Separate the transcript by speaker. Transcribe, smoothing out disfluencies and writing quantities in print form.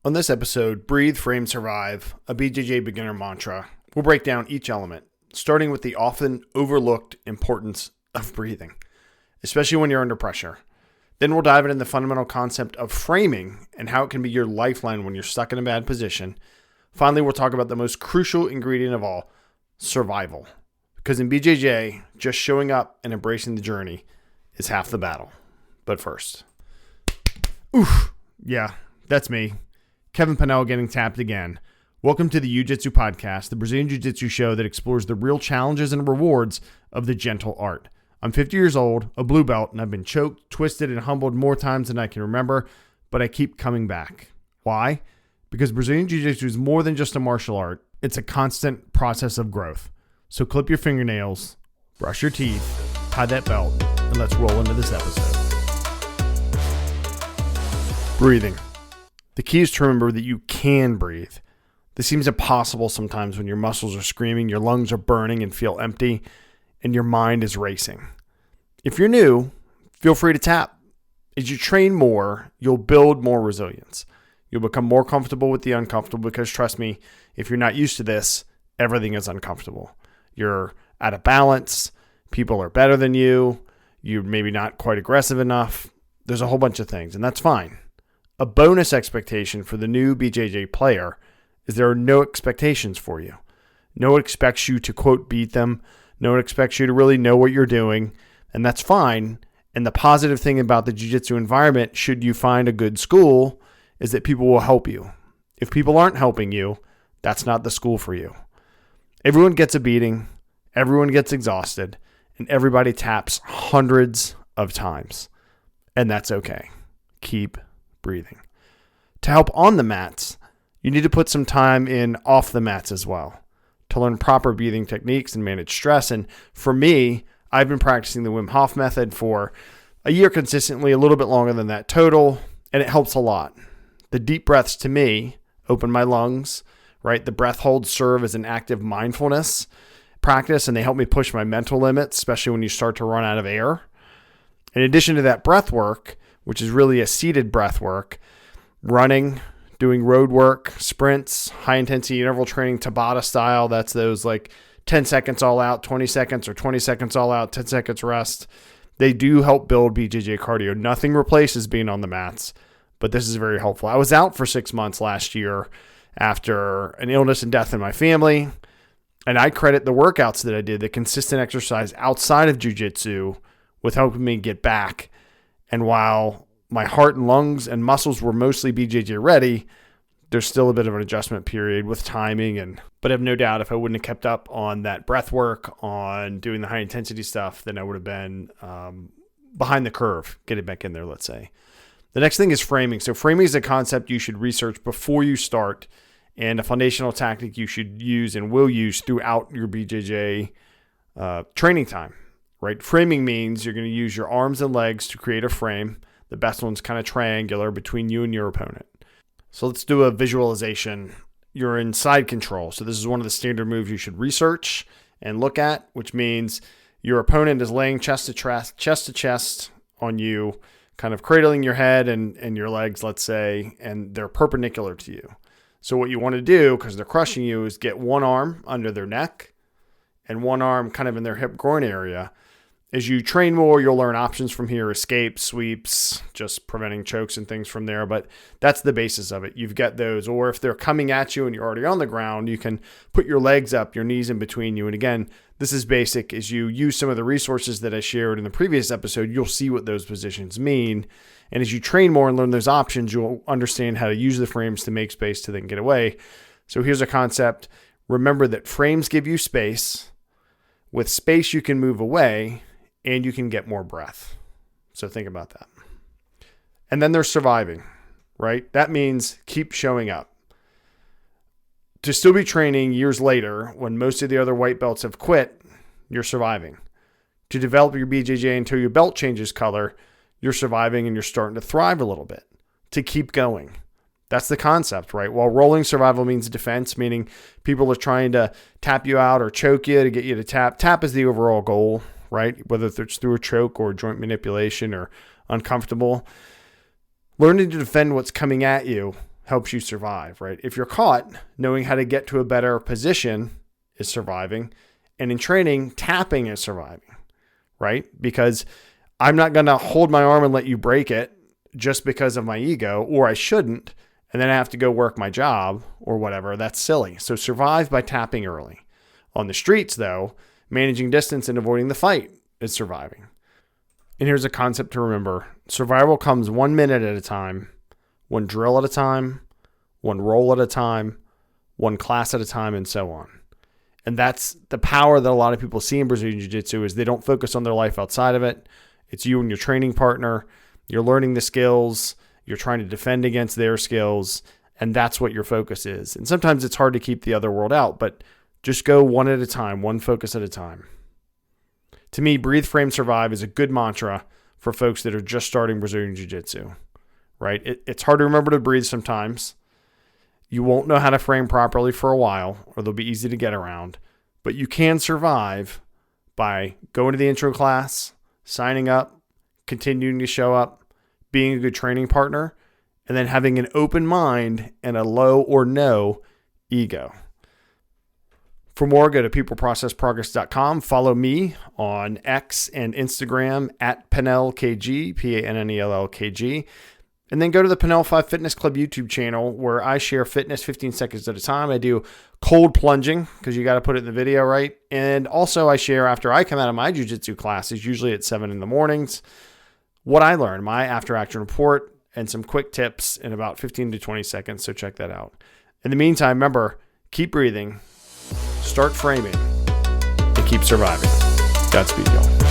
Speaker 1: On this episode, Breathe, Frame, Survive, a BJJ Beginner Mantra, we'll break down each element, starting with the often overlooked importance of breathing, especially when you're under pressure. Then we'll dive into the fundamental concept of framing and how it can be your lifeline when you're stuck in a bad position. Finally, we'll talk about the most crucial ingredient of all, survival. Because in BJJ, just showing up and embracing the journey is half the battle. But first, yeah, that's me. Kevin Pennell getting tapped again. Welcome to the Jiu-Jitsu podcast, the Brazilian Jiu-Jitsu show that explores the real challenges and rewards of the gentle art. I'm 50 years old, a blue belt, and I've been choked, twisted, and humbled more times than I can remember, but I keep coming back. Why? Because Brazilian Jiu-Jitsu is more than just a martial art. It's a constant process of growth. So clip your fingernails, brush your teeth, tie that belt, and let's roll into this episode. Breathing. The key is to remember that you can breathe. This seems impossible sometimes when your muscles are screaming, your lungs are burning and feel empty, and your mind is racing. If you're new, feel free to tap. As you train more, you'll build more resilience. You'll become more comfortable with the uncomfortable because, trust me, if you're not used to this, everything is uncomfortable. You're out of balance. People are better than you. You're maybe not quite aggressive enough. There's a whole bunch of things, and that's fine. A bonus expectation for the new BJJ player is there are no expectations for you. No one expects you to, quote, beat them. No one expects you to really know what you're doing, and that's fine. And the positive thing about the jiu-jitsu environment, should you find a good school, is that people will help you. If people aren't helping you, that's not the school for you. Everyone gets a beating, everyone gets exhausted, and everybody taps hundreds of times. And that's okay. Keep breathing. To help on the mats, you need to put some time in off the mats as well to learn proper breathing techniques and manage stress. And for me, I've been practicing the Wim Hof method for a year consistently, a little bit longer than that total, and it helps a lot. The deep breaths to me open my lungs, right? The breath holds serve as an active mindfulness practice, and they help me push my mental limits, especially when you start to run out of air. In addition to that breath work, which is really a seated breath work, running, doing road work, sprints, high intensity interval training, Tabata style. That's those like 10 seconds all out, 20 seconds or 20 seconds all out, 10 seconds rest. They do help build BJJ cardio. Nothing replaces being on the mats, but this is very helpful. I was out for 6 months last year after an illness and death in my family. And I credit the workouts that I did, the consistent exercise outside of jiu-jitsu, with helping me get back. And while my heart and lungs and muscles were mostly BJJ ready, there's still a bit of an adjustment period with timing. But I have no doubt if I wouldn't have kept up on that breath work, on doing the high intensity stuff, then I would have been behind the curve, getting back in there, let's say. The next thing is framing. So framing is a concept you should research before you start, and a foundational tactic you should use and will use throughout your BJJ training time. Right? Framing means you're going to use your arms and legs to create a frame. The best one's kind of triangular between you and your opponent. So let's do a visualization. You're in side control. So this is one of the standard moves you should research and look at, which means your opponent is laying chest to chest on you, kind of cradling your head and your legs, let's say, and they're perpendicular to you. So what you want to do, because they're crushing you, is get one arm under their neck and one arm kind of in their hip groin area. As you train more, you'll learn options from here, escapes, sweeps, just preventing chokes and things from there. But that's the basis of it. You've got those. Or if they're coming at you and you're already on the ground, you can put your legs up, your knees in between you. And again, this is basic. As you use some of the resources that I shared in the previous episode, you'll see what those positions mean. And as you train more and learn those options, you'll understand how to use the frames to make space to then get away. So here's a concept. Remember that frames give you space. With space, you can move away, and you can get more breath. So think about that. And then there's surviving, right? That means keep showing up. To still be training years later, when most of the other white belts have quit, you're surviving. To develop your BJJ until your belt changes color, you're surviving and you're starting to thrive a little bit. To keep going. That's the concept, right? While rolling survival means defense, meaning people are trying to tap you out or choke you to get you to tap. Tap is the overall goal, right? Whether it's through a choke or joint manipulation or uncomfortable. Learning to defend what's coming at you helps you survive, right? If you're caught, knowing how to get to a better position is surviving. And in training, tapping is surviving, right? Because I'm not going to hold my arm and let you break it just because of my ego, or I shouldn't, and then I have to go work my job or whatever. That's silly. So survive by tapping early. On the streets, though, managing distance and avoiding the fight is surviving. And here's a concept to remember. Survival comes 1 minute at a time, one drill at a time, one roll at a time, one class at a time, and so on. And that's the power that a lot of people see in Brazilian Jiu-Jitsu is they don't focus on their life outside of it. It's you and your training partner. You're learning the skills. You're trying to defend against their skills. And that's what your focus is. And sometimes it's hard to keep the other world out, but just go one at a time, one focus at a time. To me, breathe, frame, survive is a good mantra for folks that are just starting Brazilian Jiu-Jitsu, right? It's hard to remember to breathe sometimes. You won't know how to frame properly for a while, or they'll be easy to get around. But you can survive by going to the intro class, signing up, continuing to show up, being a good training partner, and then having an open mind and a low or no ego. For more, go to peopleprocessprogress.com. Follow me on X and Instagram at PannellKG, PANNELLKG. And then go to the Pannell 5 Fitness Club YouTube channel where I share fitness 15 seconds at a time. I do cold plunging because you got to put it in the video, right? And also I share after I come out of my jiu-jitsu classes, usually at 7 in the mornings, what I learned, my after action report, and some quick tips in about 15 to 20 seconds. So check that out. In the meantime, remember, keep breathing, start framing, and keep surviving. Godspeed, y'all.